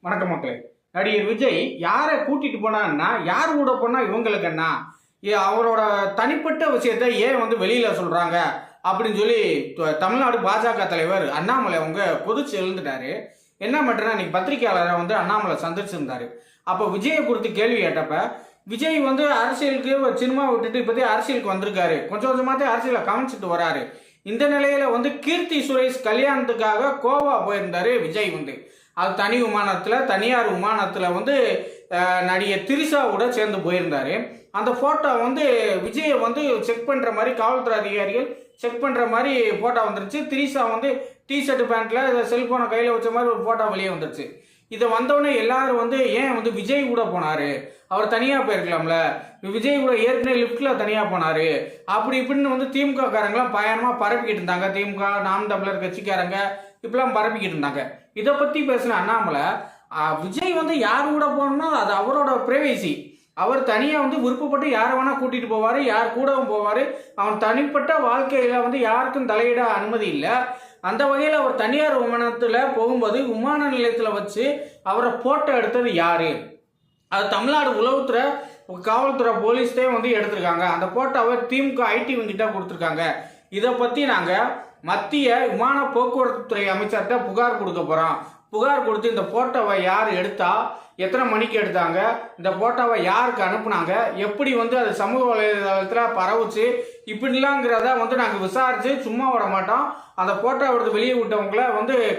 வணக்கம் மக்களே. நடிகர் விஜய் யாரை கூட்டிட்டு போனான்னா, யார் கூட போனா இவங்களுக்கு என்ன, அவரோட தனிப்பட்ட விஷயத்தை ஏன் வெளியில சொல்றாங்க அப்படின்னு சொல்லி தமிழ்நாடு பாஜக தலைவர் அண்ணாமலை கொதிச்சு எழுந்துட்டாரு. என்ன பண்றேன்னா, இன்னைக்கு பத்திரிகையாளரை அண்ணாமலை சந்திச்சிருந்தாரு. அப்போ விஜயை குறித்து கேள்வி கேட்டப்ப, விஜய் அரசியலுக்கு சினிமா விட்டுட்டு இப்போதே அரசியலுக்கு வந்திருக்காரு, கொஞ்சம் கொஞ்சமாத்தே அரசியலை கவனிச்சுட்டு வராரு. இந்த நிலையில கீர்த்தி சுரேஷ் கல்யாணத்துக்காக கோவா போயிருந்தாரு விஜய். அது தனி விமானத்தில், தனியார் விமானத்தில் நடிகர் திரிஷாவோட சேர்ந்து போயிருந்தாரு. அந்த ஃபோட்டோ விஜயை செக் பண்ணுற மாதிரி காவல்துறை அதிகாரிகள் செக் பண்ணுற மாதிரி ஃபோட்டோ வந்துருச்சு. திரிஷா டிஷர்ட் பேண்ட்டில் செல்ஃபோனை கையில் வச்ச மாதிரி ஒரு ஃபோட்டோ வெளியே வந்துருச்சு. இதை வந்தோடனே எல்லாரும் ஏன் விஜய் கூட போனார், அவர் தனியாக போயிருக்கலாம்ல, விஜய் கூட ஏற்கனவே லிஃப்டில் தனியாக போனார் அப்படி இப்படின்னு திமுக காரங்களாம் பயணமாக பரப்பிக்கிட்டு இருந்தாங்க. திமுக, நாம் தமிழர் கட்சிக்காரங்க இப்பெல்லாம் பரப்பிக்கிட்டு இருந்தாங்க. இதை பற்றி பேசின அண்ணாமலை, விஜய் யார் கூட போகணும்னா அது அவரோட பிரைவேசி, அவர் தனியாக விருப்பப்பட்டு யாரை வேணால் கூட்டிகிட்டு போவார், யார் கூடவும் போவார், அவன் தனிப்பட்ட வாழ்க்கையில் யாருக்கும் தலையிட அனுமதி இல்லை. அந்த வகையில் அவர் தனியார் விமானத்தில் போகும்போது விமான நிலையத்தில் வச்சு அவரை ஃபோட்டோ எடுத்தது யார், அது தமிழ்நாடு உளவுத்துறை காவல்துறை போலீஸ்தே எடுத்திருக்காங்க. அந்த ஃபோட்டோவை திமுக ஐடி வங்கிட்ட கொடுத்துருக்காங்க. இதை பற்றி நாங்கள் மத்திய விமான போக்குவரத்து துறை அமைச்சர்கிட்ட புகார் கொடுக்க போகிறோம். புகார் கொடுத்து இந்த ஃபோட்டோவை யார் எடுத்தா, எத்தனை மணிக்கு எடுத்தாங்க, இந்த ஃபோட்டோவை யாருக்கு அனுப்புனாங்க, எப்படி அது சமூக வலைதளத்தில் பரவுச்சு, இப்படிலாங்கிறத நாங்கள் விசாரித்து சும்மா விட மாட்டோம். அந்த ஃபோட்டோ எடுத்து வெளியே விட்டவங்கள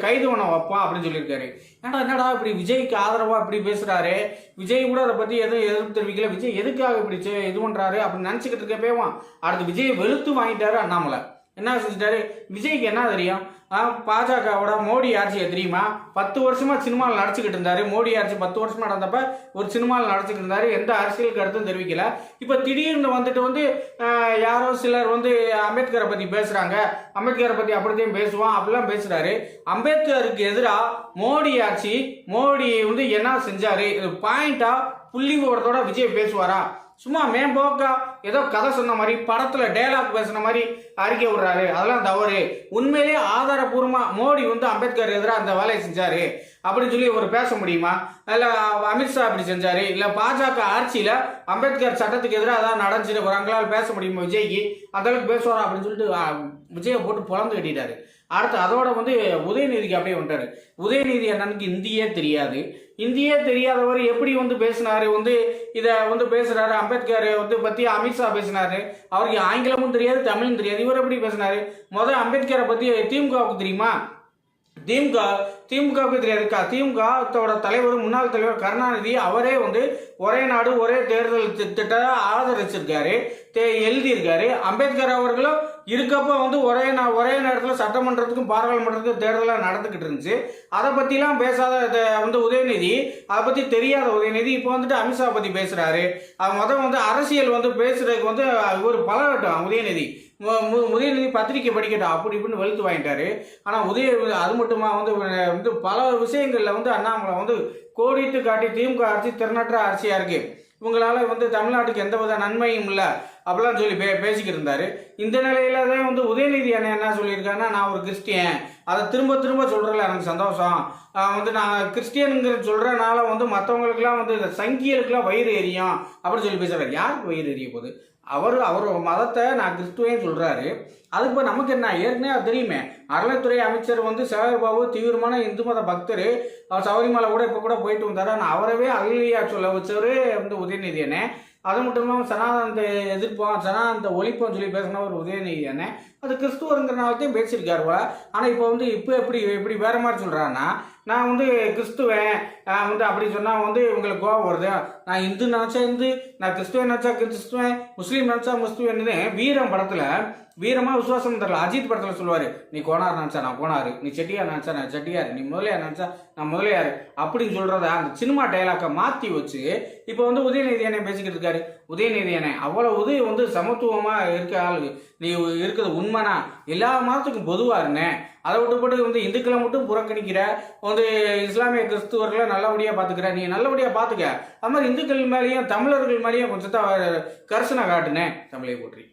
கைது பண்ண வைப்போம் அப்படின்னு சொல்லியிருக்காரு. என்னடா இப்படி விஜய்க்கு ஆதரவாக இப்படி பேசுகிறாரு, விஜய் கூட அதை பற்றி எதுவும் எதிர்ப்பு தெரிவிக்கல, விஜய் எதுக்காக இப்படி இது பண்ணுறாரு அப்படின்னு நினச்சிக்கிட்டு இருக்கப்பேவா அடுத்து விஜய் வெளுத்து வாங்கிட்டாரு அண்ணாமலை. என்ன செஞ்சிட்டாரு, விஜய்க்கு என்ன தெரியும், பாஜகவோட மோடி ஆட்சியை தெரியுமா, 10 வருஷமா சினிமாவில் நடிச்சுக்கிட்டு இருந்தாரு. மோடி ஆட்சி 10 வருஷமா நடந்தப்ப ஒரு சினிமாவில் நடிச்சுக்கிட்டு இருந்தாரு, எந்த அரசியல் கருத்தும் தெரிவிக்கல. இப்போ திடீர்னு யாரோ சிலர் அம்பேத்கரை பற்றி பேசுகிறாங்க, அம்பேத்கரை பற்றி அப்படித்தையும் பேசுவான் அப்படிலாம் பேசுகிறாரு. அம்பேத்கருக்கு எதிராக மோடி ஆட்சி, மோடி என்ன செஞ்சாரு, பாயிண்டா புள்ளி விவரத்தோட விஜய் பேசுவாரா? சும்மா மேம்போக்கா ஏதோ கதை சொன்ன மாதிரி, படத்துல டயலாக் பேசுன மாதிரி அறிக்கை விடுறாரு. அதெல்லாம் தவறு. உண்மையிலேயே ஆதாரபூர்வமா மோடி அம்பேத்கர் எதிராக அந்த வேலையை செஞ்சாரு அப்படின்னு சொல்லி ஒரு பேச முடியுமா? இல்ல அமித்ஷா அப்படி செஞ்சாரு, இல்ல பாஜக ஆட்சியில அம்பேத்கர் சட்டத்துக்கு எதிராக அதான் நடந்துச்சு அவங்களால பேச முடியுமா விஜய்க்கு? அந்த அளவுக்கு பேசுவாரா அப்படின்னு சொல்லிட்டு விஜயை போட்டு பொழந்து கட்டிட்டாரு. அடுத்து அதோட உதயநிதிக்கு அப்படியே வந்துட்டாரு. உதயநிதி அண்ணனுக்கு இந்தியே தெரியாது. இந்தியே தெரியாதவர் எப்படி பேசினாரு, இதை பேசுறாரு. அம்பேத்கர் பத்தி அமித்ஷா பேசினாரு, அவருக்கு ஆங்கிலமும் தெரியாது, தமிழும் தெரியாது. இவர் எப்படி பேசினாரு? முதல் அம்பேத்கரை பத்தி திமுகவுக்கு தெரியுமா? திமுகவுக்கு தெரியாது. திமுக தலைவர், முன்னாள் தலைவர் கருணாநிதி அவரே ஒரே நாடு ஒரே தேர்தல் திட்டத்தை ஆதரிச்சிருக்காரு, எழுதியிருக்காரு. அம்பேத்கர் அவர்களும் இருக்கப்போ ஒரே நேரத்தில் சட்டமன்றத்துக்கும் பாராளுமன்றத்துக்கும் தேர்தலாக நடந்துக்கிட்டு இருந்துச்சு. அதை பற்றிலாம் பேசாத உதயநிதி, அதை பற்றி தெரியாத உதயநிதி இப்போ அமித்ஷா பற்றி பேசுகிறாரு. அது அரசியல் பேசுறதுக்கு ஒரு பலகட்டம் உதயநிதி. உதயநிதி பத்திரிக்கை படிக்கட்டும் அப்படி இப்படின்னு வெளுத்து வாங்கிட்டாரு. ஆனால் அது மட்டுமா பல விஷயங்களில் அண்ணாமலை கோடிட்டு காட்டி திமுக ஆட்சி திறனற்ற ஆட்சியாக இருக்கு, இவங்களால தமிழ்நாட்டுக்கு எந்த வித நன்மையும் இல்லை அப்படிலாம் சொல்லி பேசிக்கிட்டு இருந்தாரு. இந்த நிலையில தான் உதயநிதி அண்ணன் என்ன சொல்லியிருக்காருன்னா, நான் ஒரு கிறிஸ்டியன், அதை திரும்ப திரும்ப சொல்றதுல எனக்கு சந்தோஷம். நான் கிறிஸ்டியனுங்கிற சொல்றதுனால மற்றவங்களுக்குலாம் சங்கியலுக்குலாம் வயிறு எரியும் அப்படின்னு சொல்லி பேசுறாரு. யாருக்கு வயிறு எரிய போகுது? அவர் மதத்தை நான் கிறிஸ்துவையும் சொல்றாரு. அதுக்கு நமக்கு என்ன, ஏற்கனவே தெரியுமே. அறநிலைத்துறை அமைச்சர் சேகர்பாபு தீவிரமான இந்து மத பக்தர், அவர் சபரிமலை கூட இப்போ கூட போயிட்டு வந்தாரு. ஆனால் அவரவே அகலியா சொல்ல வச்சவரு உதயநிதி அண்ணே. அது மட்டும் இல்லாமல் சனாதனத்தை எதிர்ப்போம், சனாதனத்தை ஒழிப்போம் சொல்லி பேசின ஒரு உதயநிதி அண்ணே. அது கிறிஸ்துவருங்கிறனால்த்தையும் பேசியிருக்காரு போல. ஆனால் இப்போ எப்படி வேற மாதிரி சொல்கிறான்னா, நான் கிறிஸ்துவன் அப்படி சொன்னால் இவங்களுக்கு கோபம் வருது. நான் இந்து நினச்சா இந்து, நான் கிறிஸ்துவன் நினச்சா கிறிஸ்துவன், முஸ்லீம் நினச்சா முஸ்லீம்னு வீரம் படத்தில் வீரமாக விசுவாசம் தரல அஜித் படத்தில் சொல்லுவார், நீ கோனார் நினச்சா நான் கோனார், நீ செட்டியார் நினச்சா நான் செட்டியார், நீ முதலியார் நினச்சா நான் முதலியார் அப்படின்னு சொல்கிறத அந்த சினிமா டைலாக்கை மாற்றி வச்சு இப்போ உதயநிதி அண்ணன் பேசிக்கிட்டு இருக்காரு. உதயநிதி அண்ணன் அவ்வளவு சமத்துவமாக இருக்க ஆளு, நீ இருக்கிறது உண்மைனா எல்லா மதத்துக்கும் பொதுவாக இருந்தேன், அதை விட்டுப்பட்டு இந்துக்களை மட்டும் புறக்கணிக்கிற, இஸ்லாமிய கிறிஸ்துவர்களை நல்லபடியாக பார்த்துக்கிற, நீ நல்லபடியாக பார்த்துக்க. அது மாதிரி இந்துக்கள் மேலேயும் தமிழர்கள் மேலேயும் கொஞ்சம் கரிசனை காட்டுனேன். தமிழை போற்றி.